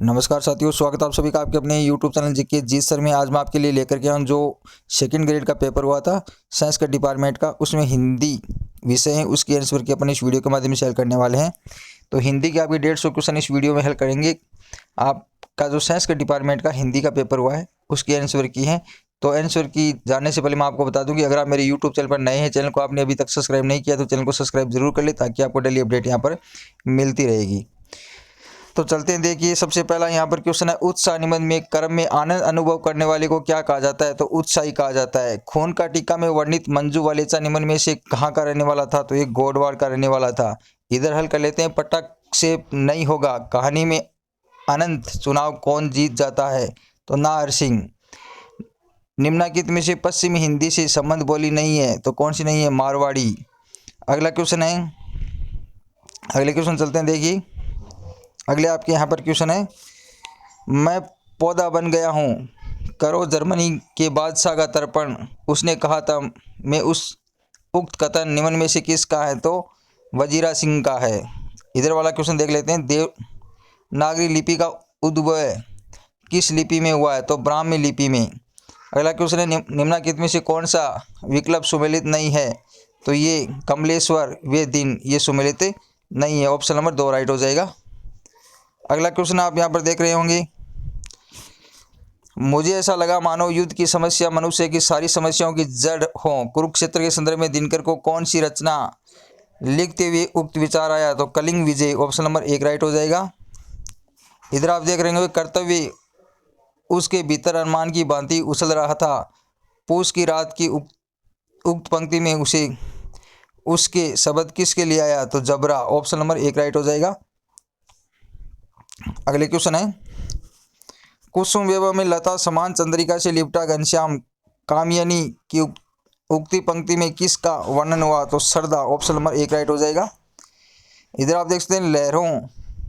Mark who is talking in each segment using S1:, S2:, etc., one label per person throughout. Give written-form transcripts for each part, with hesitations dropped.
S1: नमस्कार साथियों, स्वागत है आप सभी का आपके अपने यूट्यूब चैनल जीके जीत सर में। आज मैं आपके लिए लेकर के आया हूं जो सेकंड ग्रेड का पेपर हुआ था साइंस के डिपार्टमेंट का, उसमें हिंदी विषय है, उसकी आंसर की अपन इस वीडियो के माध्यम से हल करने वाले हैं। तो हिंदी के आपके 150 क्वेश्चन इस वीडियो में हल करेंगे। आपका जो साइंस के डिपार्टमेंट का हिंदी का पेपर हुआ है उसकी आंसर की है। तो आंसर की जानने से पहले मैं आपको बता दूं कि अगर आप मेरे यूट्यूब चैनल पर नए हैं, चैनल को आपने अभी तक सब्सक्राइब नहीं किया तो चैनल को सब्सक्राइब जरूर कर ले, ताकि आपको डेली अपडेट यहाँ पर मिलती रहेगी। तो चलते हैं, देखिए सबसे पहला यहाँ पर क्वेश्चन है, उत्साह निबंध में कर्म में आनंद अनुभव करने वाले को क्या कहा जाता है? तो उत्साही कहा जाता है। खून का टीका में वर्णित मंजू वालेचा निबंध में से कहाँ का रहने वाला था? तो ये गोडवाड़ का रहने वाला था। इधर हल कर लेते हैं, पटक से नहीं होगा कहानी में अनंत चुनाव कौन जीत जाता है? तो नाहर सिंह। निम्नलिखित में से पश्चिमी हिंदी से संबंध बोली नहीं है, तो कौन सी नहीं है? मारवाड़ी। अगला क्वेश्चन है, अगले क्वेश्चन चलते हैं, देखिए अगले आपके यहाँ पर क्वेश्चन है, मैं पौधा बन गया हूँ, करो जर्मनी के बादशाह का तर्पण, उसने कहा था मैं उस उक्त कथन निम्न में से किसका है? तो वजीरा सिंह का है। इधर वाला क्वेश्चन देख लेते हैं, देवनागरी लिपि का उद्भव किस लिपि में हुआ है? तो ब्राह्मी लिपि में। अगला क्वेश्चन है, निम्नलिखित में से कौन सा विकल्प सुमेलित नहीं है? तो ये कमलेश्वर वे दिन ये सुमेलित नहीं है। ऑप्शन नंबर 2 राइट हो जाएगा। अगला क्वेश्चन आप यहाँ पर देख रहे होंगे, मुझे ऐसा लगा मानो युद्ध की समस्या मनुष्य की सारी समस्याओं की जड़ हो। कुरुक्षेत्र के संदर्भ में दिनकर को कौन सी रचना लिखते हुए उक्त विचार आया? तो कलिंग विजय। ऑप्शन नंबर 1 राइट हो जाएगा। इधर आप देख रहे होंगे, कर्तव्य उसके भीतर अनुमान की भांति उछल रहा था, पूस की रात की उक्त पंक्ति में उसे उसके शब्द किसके लिए आया? तो जबरा। ऑप्शन नंबर 1 राइट हो जाएगा। अगले क्वेश्चन है, कुसुम विवाह में लता समान चंद्रिका से लिपटा घनश्याम कामयानी की उक्ति पंक्ति में किसका वर्णन हुआ? तो सरदा। ऑप्शन नंबर 1 राइट हो जाएगा। इधर आप देख सकते हैं, लहरों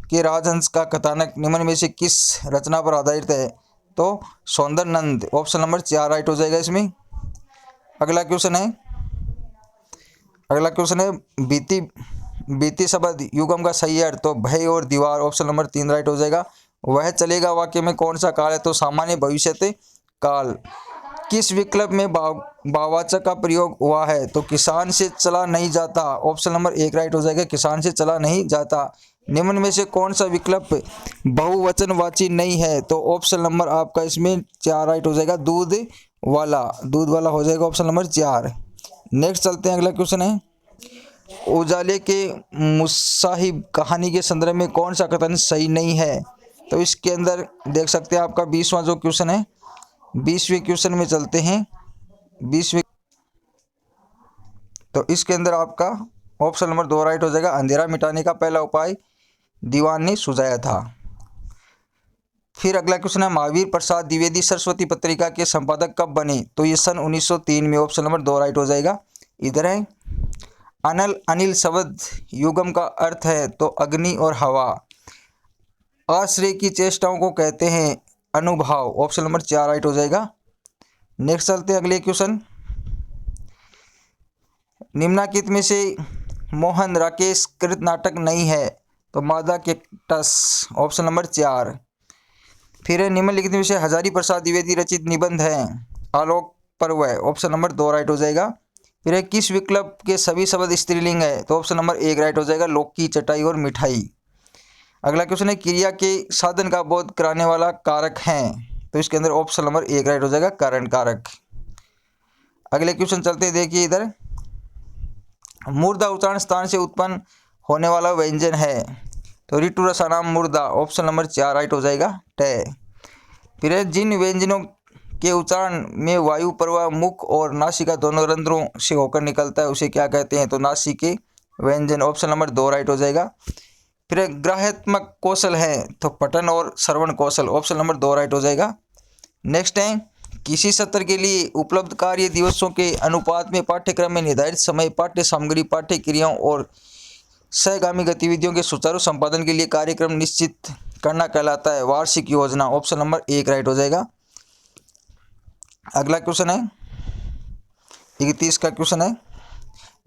S1: के राजहंस का कथानक निम्न में से किस रचना पर आधारित है? तो सौंदर्यनंद। ऑप्शन नंबर 4 राइट हो जाएगा इसमें। अगला क्वेश्चन है, अगला क्वेश्चन है, बीती शब्द युगम का सही अर्थ? तो भय और दीवार। ऑप्शन नंबर 3 राइट हो जाएगा। वह चलेगा वाक्य में कौन सा काल है? तो सामान्य भविष्यत काल। किस विकल्प में भाववाचक का प्रयोग हुआ है? तो किसान से चला नहीं जाता। ऑप्शन नंबर 1 राइट हो जाएगा, किसान से चला नहीं जाता। निम्न में से कौन सा विकल्प बहुवचनवाची नहीं है? तो ऑप्शन नंबर आपका इसमें 4 राइट हो जाएगा, दूध वाला। दूध वाला हो जाएगा ऑप्शन नंबर 4। नेक्स्ट चलते हैं, अगला क्वेश्चन है, उजाले के मुसाहिब कहानी के संदर्भ में कौन सा कथन सही नहीं है? तो इसके अंदर देख सकते हैं आपका 20वां जो क्वेश्चन है, 20वें क्वेश्चन में चलते हैं। 20वें, तो इसके अंदर आपका ऑप्शन नंबर 2 राइट हो जाएगा। अंधेरा मिटाने का पहला उपाय दीवान ने सुझाया था। फिर अगला क्वेश्चन है, महावीर प्रसाद द्विवेदी सरस्वती पत्रिका के संपादक कब बने? तो ये सन 1903 में। ऑप्शन नंबर 2 राइट हो जाएगा। इधर है, अनिल शब्द युगम का अर्थ है? तो अग्नि और हवा। आश्रय की चेष्टाओं को कहते हैं अनुभाव। ऑप्शन नंबर 4 राइट हो जाएगा। नेक्स्ट चलते हैं, अगले क्वेश्चन, निम्नलिखित में से मोहन राकेश कृत नाटक नहीं है? तो मादा कैक्टस। Option number 4। फिर है, निम्नलिखित में से हजारी प्रसाद द्विवेदी रचित निबंध है आलोक पर्व। ऑप्शन नंबर 2 राइट हो जाएगा। फिर है, किस विकल्प के सभी शब्द स्त्रीलिंग है? तो ऑप्शन नंबर 1 राइट हो जाएगा, लौकी, चटाई और मिठाई। अगला क्वेश्चन है, क्रिया के साधन का बोध कराने वाला कारक है? तो इसके अंदर ऑप्शन नंबर 1 राइट हो जाएगा, कारण कारक। अगले क्वेश्चन चलते हैं, देखिए इधर, मुर्दा उच्चारण स्थान से उत्पन्न होने वाला व्यंजन है? तो ऋतु रसानाम मुर्दा। ऑप्शन नंबर 4 राइट हो जाएगा, ट। फिर है, जिन व्यंजनों के उच्चारण में वायु प्रवाह मुख और नासिका दोनों रंध्रों से होकर निकलता है उसे क्या कहते हैं? तो नासिके व्यंजन। ऑप्शन नंबर 2 राइट हो जाएगा। फिर ग्राह्यात्मक कौशल है? तो पठन और श्रवण कौशल। ऑप्शन नंबर 2 राइट हो जाएगा। नेक्स्ट है, किसी सत्र के लिए उपलब्ध कार्य दिवसों के अनुपात में पाठ्यक्रम में निर्धारित समय, पाठ्य सामग्री, पाठ्य क्रियाओं और सहगामी गतिविधियों के सुचारू संपादन के लिए कार्यक्रम निश्चित करना कहलाता है वार्षिक योजना। ऑप्शन नंबर 1 राइट हो जाएगा। अगला क्वेश्चन है, 31 का क्वेश्चन है,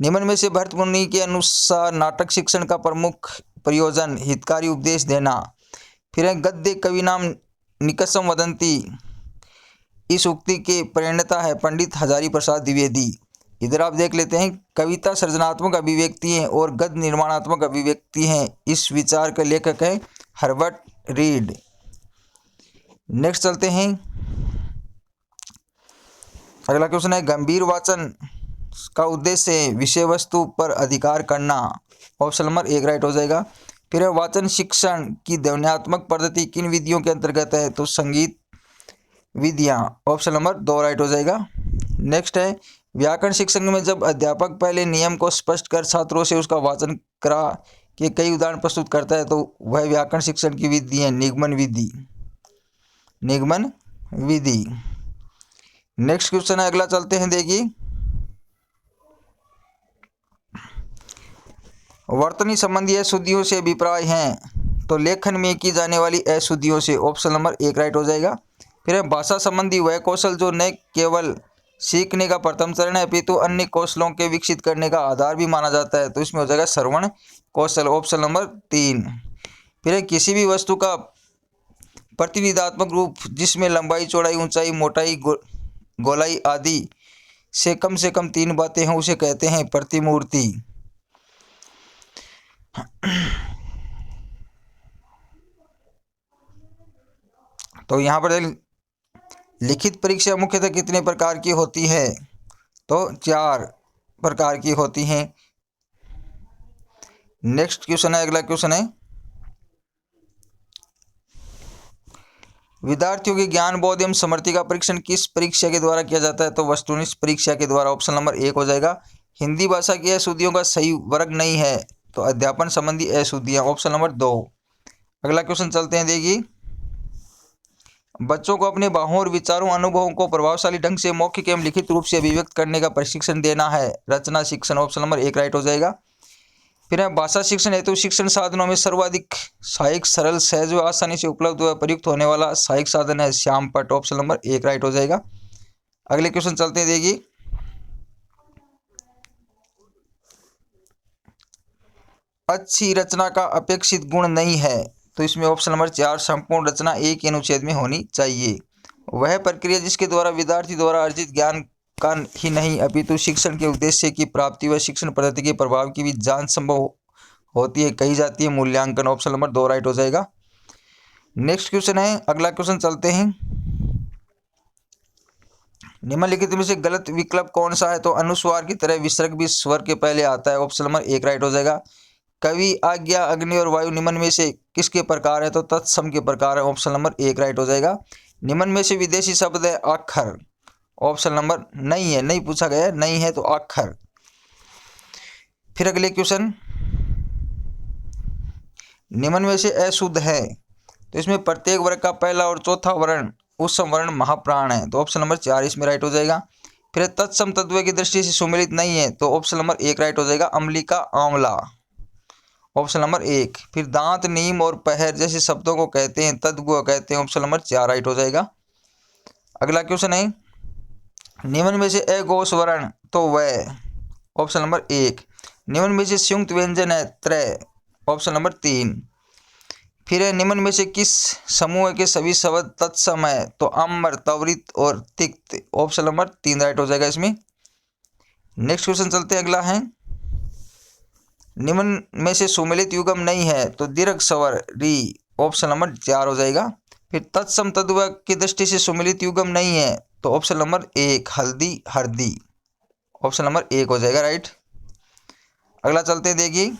S1: निम्न में से भरत मुनि के अनुसार नाटक शिक्षण का प्रमुख प्रयोजन हितकारी उपदेश देना फिर है गद्य कवि नाम निकषम वदंती, इस उक्ति के प्रणेता है पंडित हजारी प्रसाद द्विवेदी। इधर आप देख लेते हैं, कविता सृजनात्मक अभिव्यक्ति है और गद्य निर्माणात्मक अभिव्यक्ति है, इस विचार के लेखक है हर्बर्ट रीड। नेक्स्ट चलते हैं, अगला क्वेश्चन है गंभीर वाचन का उद्देश्य है विषय वस्तु पर अधिकार करना, ऑप्शन नंबर 1 राइट हो जाएगा। फिर है वाचन शिक्षण की ध्वन्यात्मक पद्धति किन विधियों के अंतर्गत है, तो संगीत विधियां, ऑप्शन नंबर 2 राइट हो जाएगा। नेक्स्ट है व्याकरण शिक्षण में जब अध्यापक पहले नियम को स्पष्ट कर छात्रों से उसका वाचन करा के कई उदाहरण प्रस्तुत करता है तो वह व्याकरण शिक्षण की विधि है निगमन विधि, निगमन विधि। नेक्स्ट क्वेश्चन है, अगला चलते हैं, देखिए वर्तनी संबंधी अशुद्धियों से अभिप्राय हैं तो लेखन में की जाने वाली अशुद्धियों से, ऑप्शन नंबर 1 राइट हो जाएगा। फिर है भाषा संबंधी वह कौशल जो न केवल सीखने का प्रथम चरण है अपितु अन्य कौशलों के विकसित करने का आधार भी माना जाता है, तो इसमें हो जाएगा श्रवण कौशल, ऑप्शन नंबर 3। फिर है किसी भी वस्तु का प्रतिनिधात्मक रूप जिसमें लंबाई, चौड़ाई, ऊंचाई, मोटाई, गोलाई आदि से कम 3 बातें हैं उसे कहते हैं प्रतिमूर्ति। तो यहाँ पर लिखित परीक्षा मुख्यतः कितने प्रकार की होती है, तो 4 प्रकार की होती हैं। नेक्स्ट क्वेश्चन है, अगला क्वेश्चन है विद्यार्थियों के ज्ञान, बोध एवं समृद्धि का परीक्षण किस परीक्षा के द्वारा किया जाता है, तो वस्तुनिष्ठ परीक्षा के द्वारा, ऑप्शन नंबर 1 हो जाएगा। हिंदी भाषा की अशुद्धियों का सही वर्ग नहीं है तो अध्यापन संबंधी अशुद्धियां, ऑप्शन नंबर 2। अगला क्वेश्चन चलते हैं, देखिए बच्चों को अपने भावों और विचारों, अनुभवों को प्रभावशाली ढंग से मौखिक एवं लिखित रूप से अभिव्यक्त करने का प्रशिक्षण देना है रचना शिक्षण, ऑप्शन नंबर 1 राइट हो जाएगा। फिर है भाषा शिक्षण हेतु शिक्षण साधनों में सर्वाधिक सहायक, सरल, सहज व आसानी से उपलब्ध व प्रयुक्त होने वाला सहायक साधन है श्यामपट्ट, ऑप्शन नंबर 1 राइट हो जाएगा। अगले क्वेश्चन चलते हैं, देखिए अच्छी रचना का अपेक्षित गुण नहीं है तो इसमें ऑप्शन नंबर 4 संपूर्ण रचना एक ही अनुच्छेद में होनी चाहिए। वह प्रक्रिया जिसके द्वारा विद्यार्थी द्वारा अर्जित ज्ञान का ही नहीं अपितु शिक्षण के उद्देश्य की प्राप्ति व शिक्षण पद्धति के प्रभाव की भी जांच संभव होती है कही जाती है मूल्यांकन, ऑप्शन नंबर 2 राइट हो जाएगा। नेक्स्ट क्वेश्चन है, अगला क्वेश्चन चलते हैं, निम्नलिखित में से गलत विकल्प कौन सा है, तो अनुस्वार की तरह विसर्ग भी स्वर के पहले आता है, ऑप्शन नंबर 1 राइट हो जाएगा। कवि, आज्ञा, अग्नि और वायु निम्न में से किसके प्रकार है, तो तत्सम के प्रकार है, ऑप्शन नंबर 1 राइट हो जाएगा। निम्न में से विदेशी शब्द है आखर, ऑप्शन नंबर नहीं है, नहीं पूछा गया, नहीं है तो आखर। फिर अगले क्वेश्चन, निम्न में से अशुद्ध है तो इसमें प्रत्येक वर्ग का पहला और चौथा वर्ण उत्सम वर्ण महाप्राण है, तो ऑप्शन नंबर 4 इसमें राइट हो जाएगा। फिर तत्सम तत्व की दृष्टि से सुमेलित नहीं है तो ऑप्शन नंबर 1 राइट हो जाएगा, अम्लिका, आंवला, ऑप्शन नंबर 1। फिर दांत, नीम और पहर जैसे शब्दों को कहते हैं तत्व को कहते हैं, ऑप्शन नंबर 4 राइट हो जाएगा। अगला क्वेश्चन है, निम्न में से अघोष वर्ण तो वह, ऑप्शन नंबर 1। निम्न में से संयुक्त व्यंजन है त्रय, ऑप्शन नंबर 3। फिर है निम्न में से किस समूह के सभी शब्द तत्सम है, तो अम्र, त्वरित और तिक्त, ऑप्शन नंबर 3 राइट हो जाएगा इसमें। नेक्स्ट क्वेश्चन चलते हैं, अगला है, निम्न में से सुमेलित युग्म नहीं है तो दीर्घ स्वर री, ऑप्शन नंबर 4 हो जाएगा। फिर तत्सम तद्व की दृष्टि से सुमेलित युग्म नहीं है तो ऑप्शन नंबर 1 हल्दी, हरदी, ऑप्शन नंबर 1 हो जाएगा राइट। अगला चलते हैं, देखिए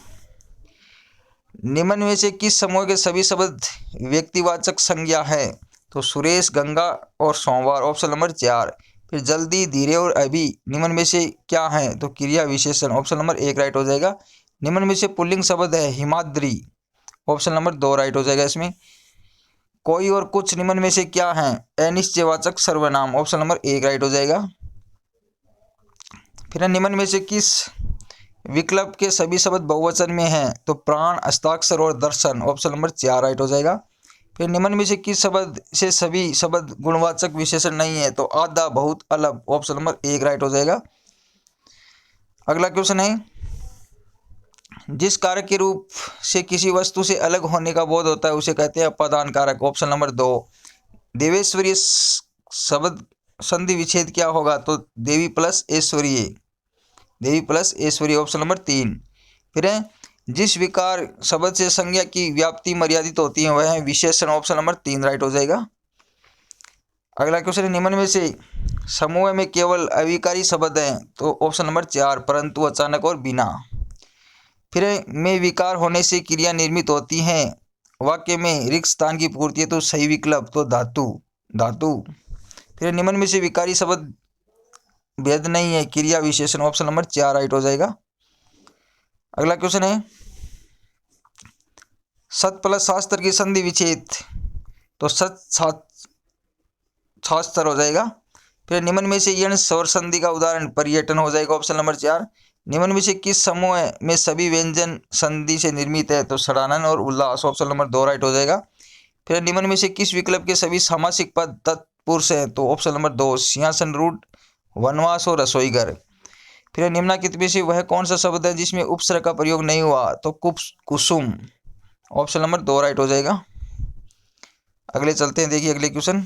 S1: निम्न में से किस समूह के सभी शब्द व्यक्तिवाचक संज्ञा है, तो सुरेश, गंगा और सोमवार, ऑप्शन नंबर 4। फिर जल्दी, धीरे और अभी निम्न में से क्या है, तो क्रिया विशेषण, ऑप्शन नंबर 1 राइट हो जाएगा। निम्न में से पुल्लिंग शब्द है हिमाद्री, ऑप्शन नंबर 2 राइट हो जाएगा इसमें। कोई और कुछ निम्न में से क्या है, अनिश्चयवाचक सर्वनाम, ऑप्शन नंबर 1 राइट हो जाएगा। फिर निम्न में से किस विकल्प के सभी शब्द बहुवचन में हैं, तो प्राण, हस्ताक्षर और दर्शन, ऑप्शन नंबर 4 राइट हो जाएगा। फिर निम्न में से किस शब्द से सभी शब्द गुणवाचक विशेषण नहीं है, तो आधा, बहुत, अलग, ऑप्शन नंबर 1 राइट हो जाएगा। अगला क्वेश्चन है, जिस कारक के रूप से किसी वस्तु से अलग होने का बोध होता है उसे कहते हैं अपादान कारक। Option number 2। देवेश्वरीय शब्द संधि विच्छेद क्या होगा? तो देवी प्लस ऐश्वर्य, देवी प्लस ऐश्वर्य। Option number 3। फिर है जिस विकार शब्द से संज्ञा की व्याप्ति मर्यादित होती है वह है विशेषण। ऑप्शन नंबर 3 राइट हो जाएगा। अगला क्वेश्चन है निम्न में से समूह में केवल अविकारी शब्द हैं? तो ऑप्शन नंबर 4 परंतु, अचानक और बिना। फिर में विकार होने से क्रिया निर्मित होती है। वाक्य में रिक्त स्थान की पूर्ति है तो सही विकल्प तो धातु, धातु। फिर निम्न में से विकारी शब्द भेद नहीं है, क्रिया विशेषण। ऑप्शन नंबर 4 राइट हो जाएगा। अगला क्वेश्चन है सत प्लस शास्त्र की संधि विच्छेद, तो सत शास्त्र हो जाएगा। फिर निम्न में से यण स्वर संधि का उदाहरण पर्यटन हो जाएगा। Option number 4। निम्न में से किस समूह में सभी व्यंजन संधि से निर्मित है? तो षडानन और उल्लास। ऑप्शन नंबर 2 राइट हो जाएगा। फिर निम्न में से किस विकल्प के सभी सामासिक पद तत्पुरुष हैं? तो ऑप्शन नंबर 2 सिंहासन रूढ़, वनवास और रसोईघर। फिर निम्नलिखित में से वह कौन सा शब्द है जिसमें उपसर्ग का प्रयोग नहीं हुआ? तो कुसुम। ऑप्शन नंबर 2 राइट हो जाएगा। अगले चलते हैं, देखिए अगले क्वेश्चन।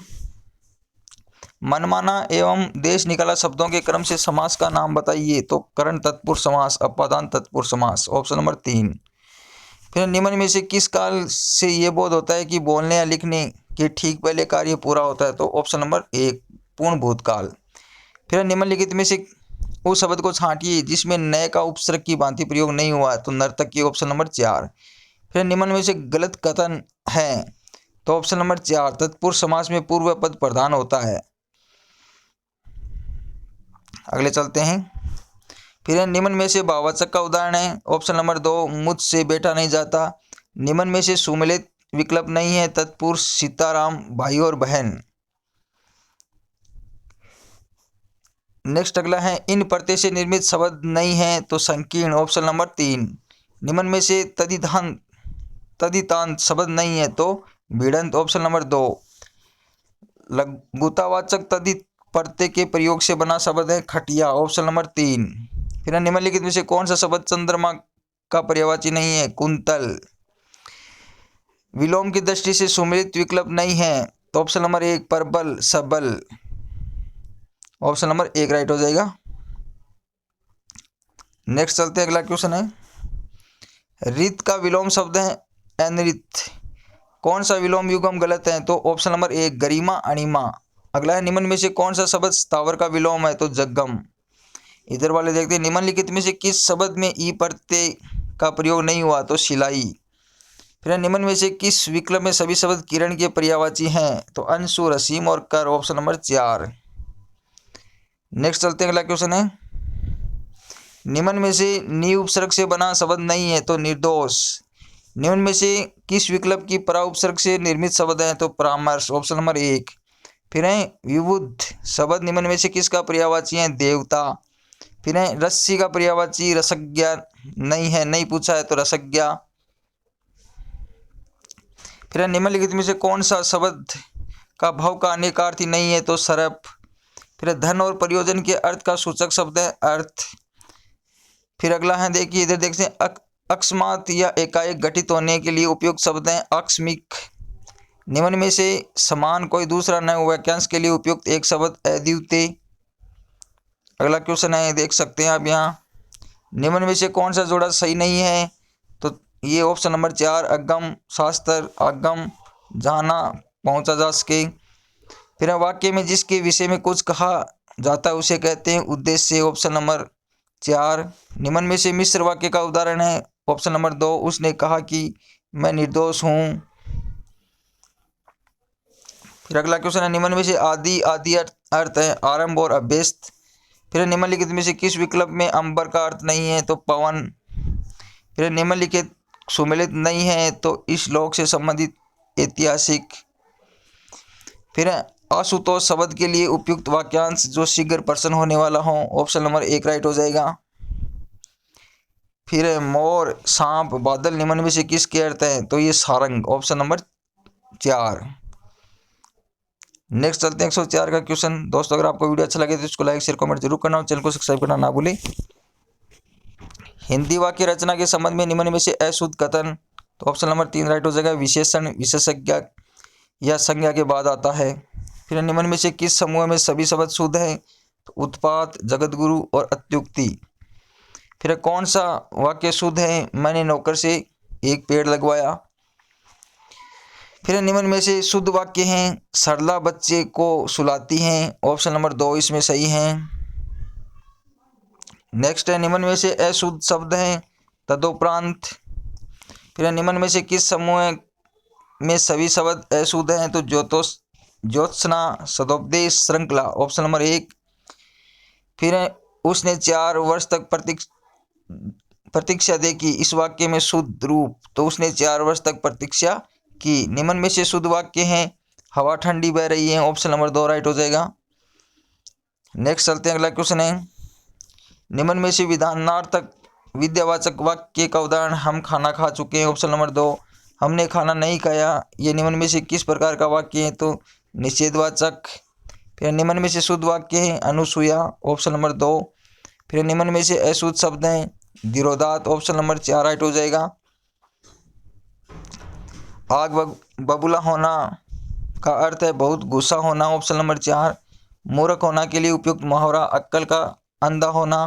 S1: मनमाना एवं देश निकाला शब्दों के क्रम से समास का नाम बताइए? तो करण तत्पुरुष समास, अपादान तत्पुरुष समास। Option number 3। फिर निम्न में से किस काल से ये बोध होता है कि बोलने या लिखने के ठीक पहले कार्य पूरा होता है? तो ऑप्शन नंबर 1 पूर्ण भूतकाल। फिर निम्नलिखित में से उस शब्द को छांटिए जिसमें नए का उपसर्ग की भांति प्रयोग नहीं हुआ है? तो नर्तक की। Option number 4। फिर निम्न में से गलत कथन है? तो ऑप्शन नंबर 4 तत्पुरुष समास में पूर्व पद प्रधान होता है। अगले चलते हैं। फिर निम्न में से भाववाचक का उदाहरण है। ऑप्शन नंबर 2 मुझसे बैठा नहीं जाता। निम्न में से सुमेलित विकल्प नहीं है। तत्पुरुष सीताराम, भाई और बहन। नेक्स्ट अगला है इन प्रत्यय से निर्मित शब्द नहीं है तो संकीर्ण। Option number 3। निम्न में से तदितांत शब्द नहीं है तो भिड़ंत। Option number 2। लघुतावाचक तदित प्रत्यय के प्रयोग से बना शब्द है खटिया। Option number 3। फिर निम्नलिखित में से कौन सा शब्द चंद्रमा का पर्यायवाची नहीं है? कुंतल। विलोम की दृष्टि से सुमेलित विकल्प नहीं है तो ऑप्शन नंबर 1 प्रबल, सबल। ऑप्शन नंबर 1 राइट हो जाएगा। नेक्स्ट चलते हैं, अगला क्वेश्चन है रित का विलोम शब्द है अनरित। कौन सा विलोम युग्म गलत है? तो ऑप्शन नंबर 1 गरिमा, अणिमा। अगला है निम्न में से कौन सा शब्द स्थावर का विलोम है? तो जग्गम। इधर वाले देखते हैं निम्नलिखित में से किस शब्द में ई प्रत्यय का प्रयोग नहीं हुआ? तो सिलाई। फिर निम्न में से किस विकल्प में सभी शब्द किरण के पर्यायवाची हैं? तो अंशु, रसीम और कर। Option number 4। नेक्स्ट चलते हैं, अगला क्वेश्चन है निम्न में से नी उपसर्ग से बना शब्द नहीं है तो निर्दोष। निम्न में से किस विकल्प की परा उपसर्ग से निर्मित शब्द है? तो परामर्श। Option number 1। फिर है विबुद्ध शब्द निम्न में से किसका पर्यायवाची है? देवता। फिर है रस्सी का पर्यायवाची रसज्ञा नहीं है, नहीं पूछा है तो रसज्ञा। फिर निम्नलिखित में से कौन सा शब्द का भाव का अनेकार्थी नहीं है? तो सरप। फिर धन और प्रयोजन के अर्थ का सूचक शब्द है अर्थ। फिर अगला है देखिए इधर देखते हैं अकस्मात या एकाएक घटित होने के लिए उपयुक्त शब्द हैं आकस्मिक। निम्न में से समान कोई दूसरा न हो वाक्यांश के लिए उपयुक्त एक शब्द अद्वितीय। अगला क्वेश्चन है देख सकते हैं आप यहाँ निम्न में से कौन सा जोड़ा सही नहीं है? तो ये ऑप्शन नंबर 4 अगम, शास्त्र, आगम, जाना, पहुँचा जा सके। फिर वाक्य में जिसके विषय में कुछ कहा जाता है उसे कहते हैं उद्देश्य। Option number 4। निम्न में से मिश्र वाक्य का उदाहरण है। ऑप्शन नंबर 2 उसने कहा कि मैं निर्दोष हूँ। फिर अगला क्वेश्चन है निम्न में से आदि अर्थ है आरंभ और अभ्यस्त। फिर निम्नलिखित में से किस विकल्प में अंबर का अर्थ नहीं है? तो पवन। फिर निम्नलिखित सुमेलित नहीं है तो इस श्लोक से संबंधित ऐतिहासिक। फिर आशुतोष शब्द के लिए उपयुक्त वाक्यांश जो शीघ्र प्रश्न होने वाला हो। ऑप्शन नंबर 1 राइट हो जाएगा। फिर मोर, सांप, बादल निम्न में से किसके अर्थ हैं? तो ये सारंग। Option number 4। नेक्स्ट चलते हैं 104 का क्वेश्चन। दोस्तों अगर आपको वीडियो अच्छा लगे तो इसको लाइक शेयर कमेंट जरूर करना और चैनल को सब्सक्राइब करना ना भूलें। हिंदी वाक्य रचना के संबंध में निम्न में से अशुद्ध कथन, तो ऑप्शन नंबर 3 राइट हो जाएगा। विशेषण विशेषज्ञ या संज्ञा के बाद आता है। फिर निम्न में से किस समूह में सभी शब्द शुद्ध हैं, तो उत्पात, जगतगुरु और अत्युक्ति। फिर कौन सा वाक्य शुद्ध है, मैंने नौकर से एक पेड़ लगवाया। फिर निम्न में से शुद्ध वाक्य हैं, सरला बच्चे को सुलाती हैं, ऑप्शन नंबर 2 इसमें सही है। नेक्स्ट है, निम्न में से अशुद्ध शब्द हैं, तदोपरांत। फिर निम्न में से किस समूह में सभी शब्द अशुद्ध हैं, तो ज्योत्सना, सदोपदेश, श्रृंखला, ऑप्शन नंबर 1। फिर उसने 4 वर्ष तक प्रतीक्षा देखी, इस वाक्य में शुद्ध रूप, तो उसने 4 वर्ष तक प्रतीक्षा की। निम्न में से शुद्ध वाक्य हैं, हवा ठंडी बह रही है, ऑप्शन नंबर 2 राइट हो जाएगा। नेक्स्ट चलते हैं, अगला क्वेश्चन है, निम्न में से विधानार्थक विद्यावाचक वाक्य का उदाहरण, हम खाना खा चुके हैं, ऑप्शन नंबर 2। हमने खाना नहीं खाया, ये निम्न में से किस प्रकार का वाक्य है, तो निषेधवाचक। फिर निम्न में से शुद्ध वाक्य है, अनुसूया, ऑप्शन नंबर 2। फिर निम्न में से अशुद्ध शब्द हैं, दिरोदात, ऑप्शन नंबर 4 राइट हो जाएगा। आग बबूला होना का अर्थ है बहुत गुस्सा होना, ऑप्शन नंबर 4। मूर्ख होना के लिए उपयुक्त मुहावरा, अक्कल का अंधा होना।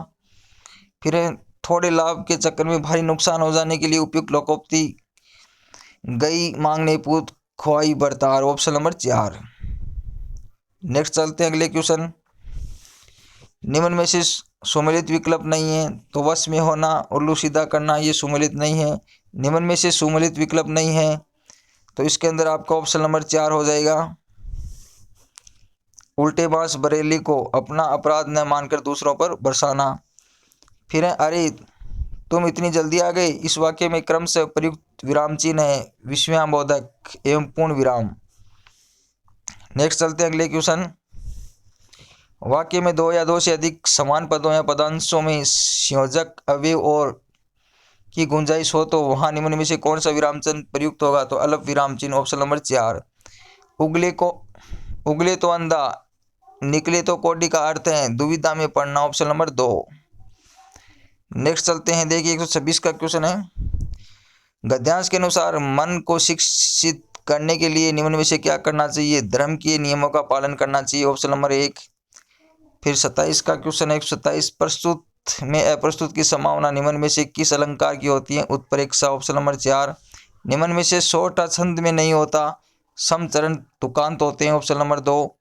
S1: फिर थोड़े लाभ के चक्कर में भारी नुकसान हो जाने के लिए उपयुक्त लोकोक्ति, गई मांगने पूत खुआई बरतार, ऑप्शन नंबर 4। नेक्स्ट चलते हैं अगले क्वेश्चन, निम्न में से सुमेलित विकल्प नहीं है, तो वश में होना, उल्लू सीधा करना, ये सुमेलित नहीं है। निम्न में से सुमेलित विकल्प नहीं है, तो इसके अंदर आपका ऑप्शन नंबर 4 हो जाएगा। उल्टे बांस बरेली को अपना अपराध न मानकर दूसरों पर बरसाना। फिर है, अरे तुम इतनी जल्दी आ गए, इस वाक्य में क्रम से प्रयुक्त विराम चिन्ह है, विस्मयाबोधक एवं पूर्ण विराम। नेक्स्ट चलते हैं अगले क्वेश्चन, वाक्य में 2 या 2 से अधिक समान पदों या पदांशों में संयोजक अवयव और की गुंजाइश हो, तो वहां निम्न में से कौन सा विराम चिन्ह प्रयुक्त होगा, तो अल्प विराम चिन्ह, ऑप्शन नंबर 4। उगले तो अंधा, निकले तो कोडी का अर्थ है दुविधा में पड़ना, ऑप्शन नंबर 2। नेक्स्ट चलते हैं, देखिए 126 का क्वेश्चन है, गद्यांश के अनुसार मन को शिक्षित करने के लिए निम्न में से क्या करना चाहिए, धर्म के नियमों का पालन करना चाहिए, ऑप्शन नंबर 1। फिर 27 का क्वेश्चन है, 127, प्रस्तुत में अप्रस्तुत की संभावना निम्न में से किस अलंकार की होती है, उत्प्रेक्षा, ऑप्शन नंबर 4। निम्न में से सोटा छंद में नहीं होता, समचरण तुकांत होते हैं, ऑप्शन नंबर 2।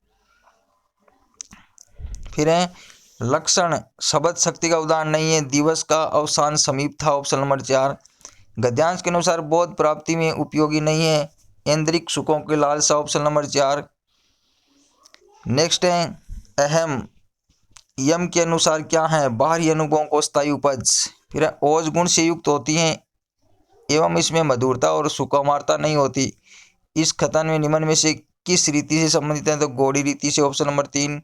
S1: फिर है, लक्षण शब्द शक्ति का उदाहरण नहीं है, दिवस का अवसान समीप था, ऑप्शन नंबर 4। गद्यांश के अनुसार बोध प्राप्ति में उपयोगी नहीं है, इंद्रिक सुखों की लालसा, ऑप्शन नंबर 4। नेक्स्ट है, अहम यम के अनुसार क्या है, बाहरी अनुभवों को स्थायी उपज। फिर ओज गुण से युक्त होती हैं एवं इसमें मधुरता और सुकुमारता नहीं होती, इस कथन में निम्न में से किस रीति से संबंधित है, तो गौड़ी रीति से, ऑप्शन नंबर 3।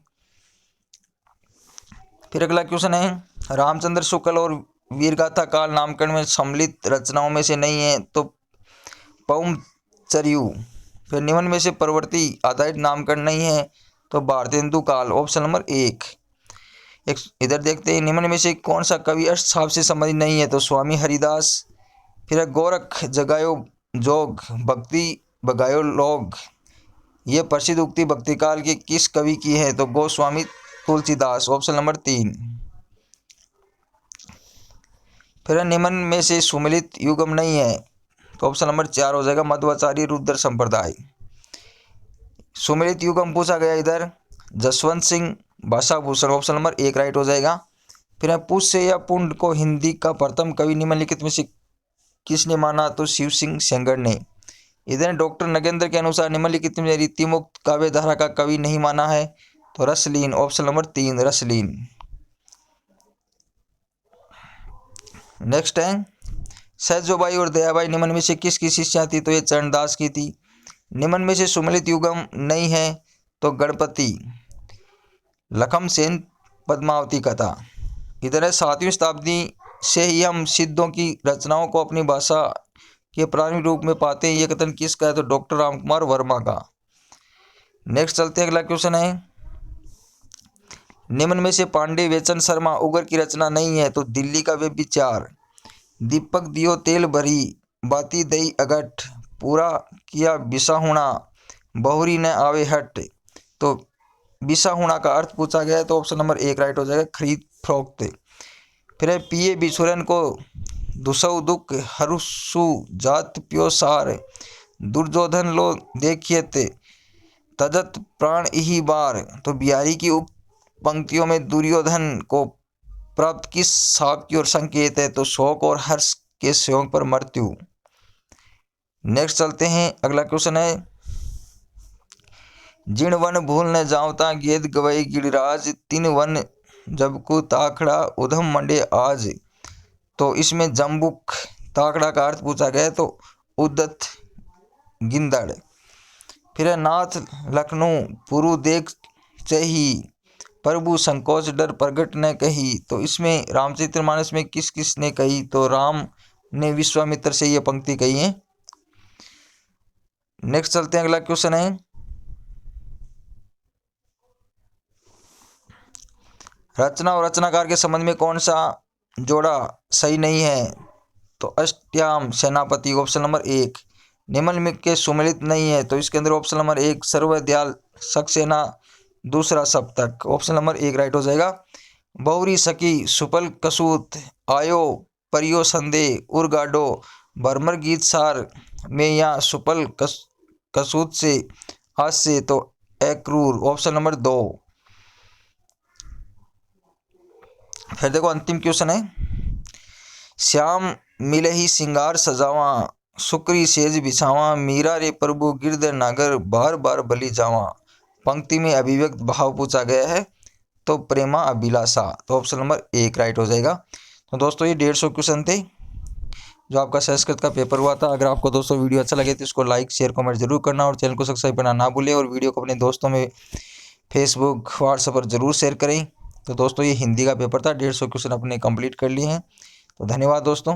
S1: फिर अगला क्वेश्चन है, रामचंद्र शुक्ल और वीरगाथा काल नामकरण में सम्मिलित रचनाओं में से नहीं है, तो पौमचर्यु। फिर निम्न में से प्रवृत्ति आधारित नामकरण नहीं है, तो भारतेंदु काल, ऑप्शन नंबर 1। इधर देखते हैं, निम्न में से कौन सा कवि अष्टसाप से संबंधित नहीं है, तो स्वामी हरिदास। फिर गोरख जगायो जोग, भक्ति भगायो लोग, ये प्रसिद्ध उक्ति भक्ति काल के किस कवि की है, तो गोस्वामी तुलसीदास, ऑप्शन नंबर 3। फिर निम्न में से सुमिलित युगम नहीं है, तो ऑप्शन नंबर 4 हो जाएगा, मध्वाचार्य रुद्र संप्रदाय। सुमिलित युगम पूछा गया इधर, Jaswant Singh Bhashabhushan, option number 1 right हो जाएगा। फिर पुष्य या पुंड को हिंदी का प्रथम कवि निम्नलिखित में से किसने माना, तो शिव सिंह सेंगर ने। इधर डॉक्टर नगेंद्र के अनुसार निम्नलिखित में रीतिमुक्त काव्य धारा का कवि नहीं माना है, तो Rasleen, option number 3 Rasleen. Next है, सहजोबाई और दयाबाई निम्न में से किसकी शिष्या थी, तो ये चरणदास की थी। निम्न में से सुमिलित युगम नहीं है, तो गणपति लखम सेन पद्मावती कथा। इधर है, 7वीं शताब्दी से ही हम सिद्धों की रचनाओं को अपनी भाषा के प्रारंभिक रूप में पाते हैं, ये कथन किसका है, तो डॉक्टर रामकुमार वर्मा का। नेक्स्ट चलते हैं, अगला क्वेश्चन है, निम्न में से पांडे वेचन शर्मा उगर की रचना नहीं है, तो दिल्ली का व्यभिचार। दीपक दियो तेल भरी बाती दई अगट, पूरा किया बिसाहुणा बहुरी न आवे हट। तो बिसाहुणा का अर्थ पूछा गया है, तो ऑप्शन नंबर 1 राइट हो जाएगा, खरीद फरोख्त। फिर है पिए बिछुरन को दुसौ दुख हरुसु जात प्यो सार, दुर्योधन लो देखिए तजत प्राण इही बार। तो बिहारी की उक्त पंक्तियों में दुर्योधन को प्राप्त किस साप की ओर संकेत है, तो शोक और हर्ष के संयोग पर मृत्यु। नेक्स्ट चलते हैं, अगला क्वेश्चन है, जिण वन भूल न जावता गेद गवई गिरिराज, तीन वन जबकु ताखड़ा उधम मंडे आज। तो इसमें जम्बुक ताखड़ा का अर्थ पूछा गया है, तो उद्दत गिंदड़। फिर है नाथ लखनऊ पुरु देख चही, प्रभु संकोच डर प्रगट न कही। तो इसमें रामचरितमानस में किस किस ने कही, तो राम ने विश्वामित्र से ये पंक्ति कही है। नेक्स्ट चलते हैं, अगला क्वेश्चन है, रचना और रचनाकार के संबंध में कौन सा जोड़ा सही नहीं है, तो अष्टयाम सेनापति ऑप्शन नंबर 1। निम्नलिखित के सुमेलित नहीं है, तो इसके अंदर ऑप्शन नंबर 1 सर्वदयाल सक्सेना दूसरा सप्तक, ऑप्शन नंबर 1 राइट हो जाएगा। बहुरी सकी सुपल कसूत आयो परियो संदे उर्गाडो, भरमर गीत सार में या सुपल कसूत से हास्य, तो अक्रूर, ऑप्शन नंबर 2। फिर देखो अंतिम क्वेश्चन है, श्याम मिले ही सिंगार सजावा, सुक्री सेज बिछावा, मीरा रे प्रभु गिरधर नागर, बार बार बलि जावा। पंक्ति में अभिव्यक्त भाव पूछा गया है, तो प्रेमा अभिलाषा, तो ऑप्शन नंबर 1 राइट हो जाएगा। तो दोस्तों ये 150 क्वेश्चन थे जो आपका संस्कृत का पेपर हुआ था। अगर आपको दोस्तों वीडियो अच्छा लगे तो इसको लाइक शेयर कमेंट जरूर करना और चैनल को सब्सक्राइब करना ना भूलें, और वीडियो को अपने दोस्तों में फेसबुक व्हाट्सएप पर जरूर शेयर करें। तो दोस्तों ये हिंदी का पेपर था, 150 क्वेश्चन अपने कंप्लीट कर लिए हैं। तो धन्यवाद दोस्तों।